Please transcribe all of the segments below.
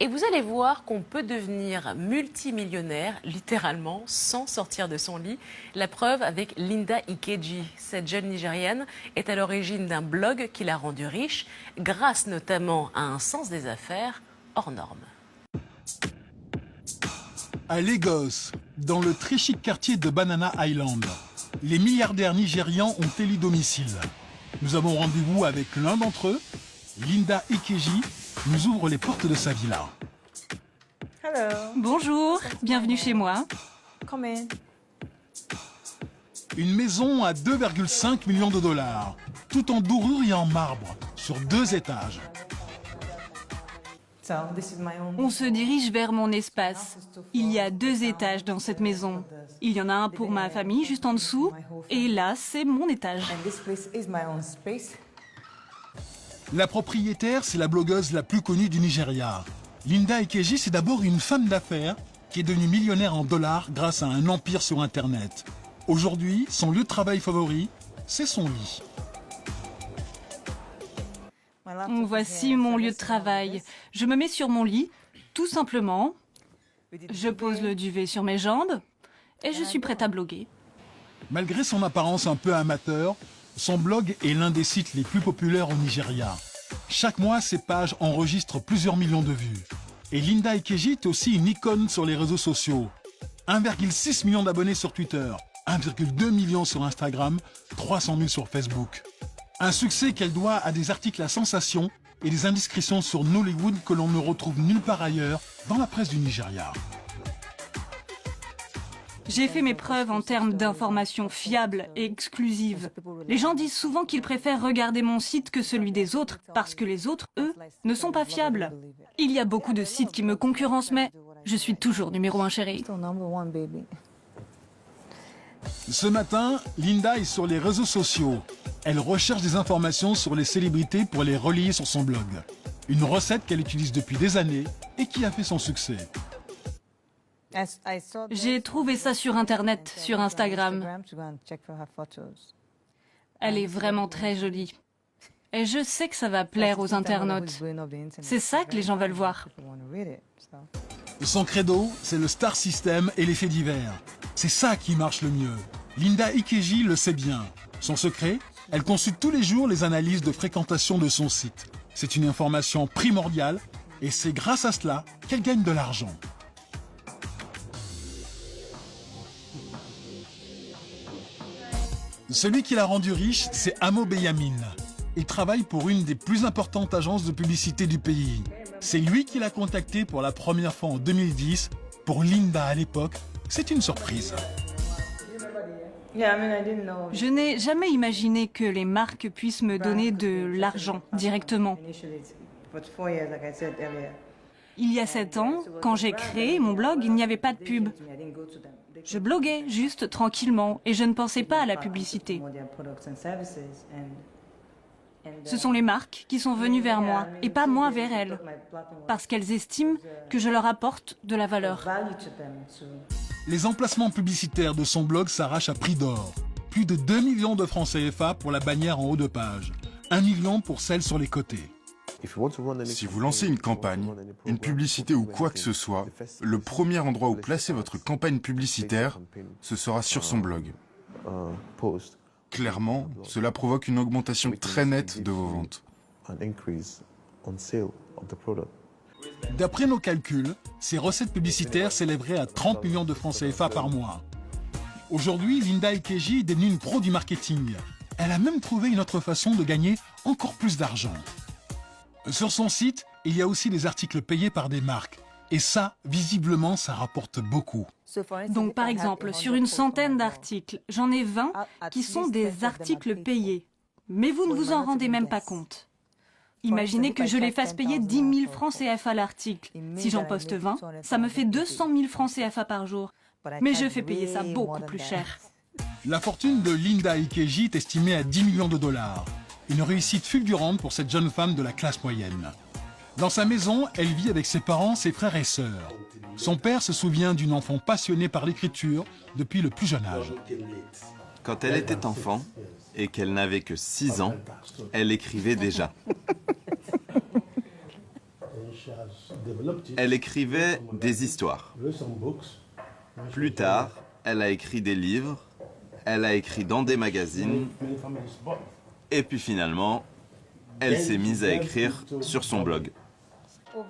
Et vous allez voir qu'on peut devenir multimillionnaire, littéralement, sans sortir de son lit. La preuve avec Linda Ikeji. Cette jeune Nigériane est à l'origine d'un blog qui l'a rendue riche, grâce notamment à un sens des affaires hors norme. À Lagos, dans le très chic quartier de Banana Island, les milliardaires nigérians ont élu domicile. Nous avons rendez-vous avec l'un d'entre eux. Linda Ikeji nous ouvre les portes de sa villa. Bonjour, bienvenue chez moi. Une maison à 2,5 millions de dollars, tout en dorure et en marbre, sur 2 étages. On se dirige vers mon espace. Il y a 2 étages dans cette maison. Il y en a un pour ma famille juste en dessous, et là, c'est mon étage. La propriétaire, c'est la blogueuse la plus connue du Nigeria. Linda Ikeji, c'est d'abord une femme d'affaires qui est devenue millionnaire en dollars grâce à un empire sur Internet. Aujourd'hui, son lieu de travail favori, c'est son lit. Voici mon lieu de travail. Je me mets sur mon lit, tout simplement. Je pose le duvet sur mes jambes et je suis prête à bloguer. Malgré son apparence un peu amateur, son blog est l'un des sites les plus populaires au Nigeria. Chaque mois, ses pages enregistrent plusieurs millions de vues. Et Linda Ikeji est aussi une icône sur les réseaux sociaux. 1,6 million d'abonnés sur Twitter, 1,2 million sur Instagram, 300 000 sur Facebook. Un succès qu'elle doit à des articles à sensation et des indiscrétions sur Nollywood que l'on ne retrouve nulle part ailleurs dans la presse du Nigeria. J'ai fait mes preuves en termes d'informations fiables et exclusives. Les gens disent souvent qu'ils préfèrent regarder mon site que celui des autres, parce que les autres, eux, ne sont pas fiables. Il y a beaucoup de sites qui me concurrencent, mais je suis toujours numéro 1, chérie. Ce matin, Linda est sur les réseaux sociaux. Elle recherche des informations sur les célébrités pour les relayer sur son blog. Une recette qu'elle utilise depuis des années et qui a fait son succès. J'ai trouvé ça sur Internet, sur Instagram. Elle est vraiment très jolie. Et je sais que ça va plaire aux internautes. C'est ça que les gens veulent voir. Son credo, c'est le star system et les faits divers. C'est ça qui marche le mieux. Linda Ikeji le sait bien. Son secret, elle consulte tous les jours les analyses de fréquentation de son site. C'est une information primordiale et c'est grâce à cela qu'elle gagne de l'argent. Celui qui l'a rendu riche, c'est Amo Beyamin. Il travaille pour une des plus importantes agences de publicité du pays. C'est lui qui l'a contacté pour la première fois en 2010. Pour Linda à l'époque, c'est une surprise. Je n'ai jamais imaginé que les marques puissent me donner de l'argent directement. Il y a 7 ans, quand j'ai créé mon blog, il n'y avait pas de pub. Je bloguais juste tranquillement et je ne pensais pas à la publicité. Ce sont les marques qui sont venues vers moi et pas moi vers elles, parce qu'elles estiment que je leur apporte de la valeur. Les emplacements publicitaires de son blog s'arrachent à prix d'or. Plus de 2 millions de francs CFA pour la bannière en haut de page. 1 million pour celle sur les côtés. Si vous lancez une campagne, une publicité ou quoi que ce soit, le premier endroit où placer votre campagne publicitaire, ce sera sur son blog. Clairement, cela provoque une augmentation très nette de vos ventes. D'après nos calculs, ces recettes publicitaires s'élèveraient à 30 millions de francs CFA par mois. Aujourd'hui, Linda Ikeji est devenue une pro du marketing. Elle a même trouvé une autre façon de gagner encore plus d'argent. Sur son site, il y a aussi des articles payés par des marques. Et ça, visiblement, ça rapporte beaucoup. Donc par exemple, sur une centaine d'articles, j'en ai 20 qui sont des articles payés. Mais vous ne vous en rendez même pas compte. Imaginez que je les fasse payer 10 000 francs CFA l'article. Si j'en poste 20, ça me fait 200 000 francs CFA par jour. Mais je fais payer ça beaucoup plus cher. La fortune de Linda Ikeji est estimée à 10 millions de dollars. Une réussite fulgurante pour cette jeune femme de la classe moyenne. Dans sa maison, elle vit avec ses parents, ses frères et sœurs. Son père se souvient d'une enfant passionnée par l'écriture depuis le plus jeune âge. Quand elle était enfant et qu'elle n'avait que 6 ans, elle écrivait déjà. Elle écrivait des histoires. Plus tard, elle a écrit des livres, elle a écrit dans des magazines, et puis finalement, elle s'est mise à écrire sur son blog.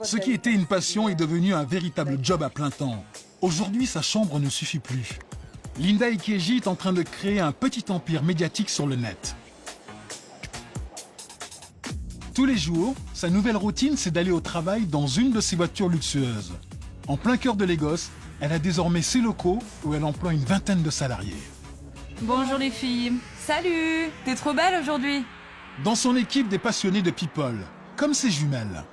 Ce qui était une passion est devenu un véritable job à plein temps. Aujourd'hui, sa chambre ne suffit plus. Linda Ikeji est en train de créer un petit empire médiatique sur le net. Tous les jours, sa nouvelle routine, c'est d'aller au travail dans une de ses voitures luxueuses. En plein cœur de Lagos, elle a désormais ses locaux où elle emploie une vingtaine de salariés. Bonjour les filles. Salut, t'es trop belle aujourd'hui. Dans son équipe des passionnés de people, comme ses jumelles.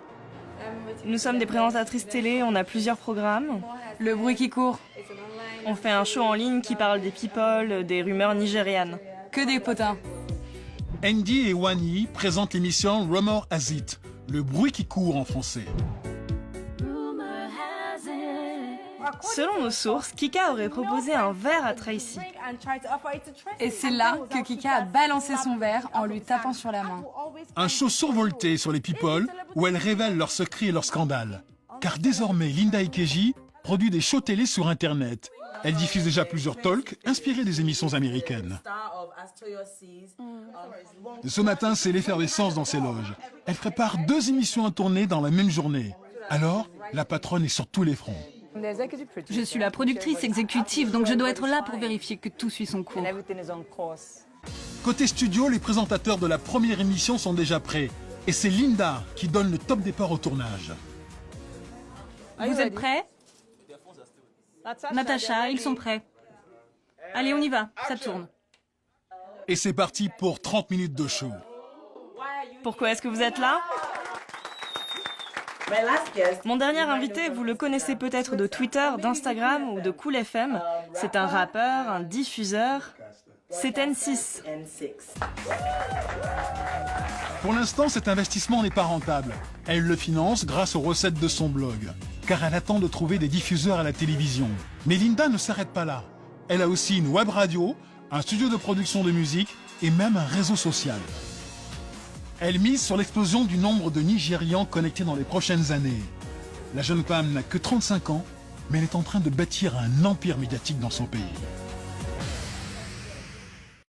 Nous sommes des présentatrices télé, on a plusieurs programmes. Le bruit qui court. On fait un show en ligne qui parle des people, des rumeurs nigérianes. Que des potins. Andy et Wani présentent l'émission Rumor Has It, le bruit qui court en français. Selon nos sources, Kika aurait proposé un verre à Tracy. Et c'est là que Kika a balancé son verre en lui tapant sur la main. Un show survolté sur les people où elle révèle leurs secrets et leurs scandales. Car désormais, Linda Ikeji produit des shows télé sur Internet. Elle diffuse déjà plusieurs talks inspirés des émissions américaines. Ce matin, c'est l'effervescence dans ses loges. Elle prépare 2 émissions à tourner dans la même journée. Alors, la patronne est sur tous les fronts. Je suis la productrice exécutive, donc je dois être là pour vérifier que tout suit son cours. Côté studio, les présentateurs de la première émission sont déjà prêts. Et c'est Linda qui donne le top départ au tournage. Vous êtes prêts? Natacha, ils sont prêts. Allez, on y va, ça tourne. Et c'est parti pour 30 minutes de show. Pourquoi est-ce que vous êtes là? Mon dernier invité, vous le connaissez peut-être de Twitter, d'Instagram ou de Cool FM. C'est un rappeur, un diffuseur. C'est N6. Pour l'instant, cet investissement n'est pas rentable. Elle le finance grâce aux recettes de son blog. Car elle attend de trouver des diffuseurs à la télévision. Mais Linda ne s'arrête pas là. Elle a aussi une web radio, un studio de production de musique et même un réseau social. Elle mise sur l'explosion du nombre de Nigérians connectés dans les prochaines années. La jeune femme n'a que 35 ans, mais elle est en train de bâtir un empire médiatique dans son pays.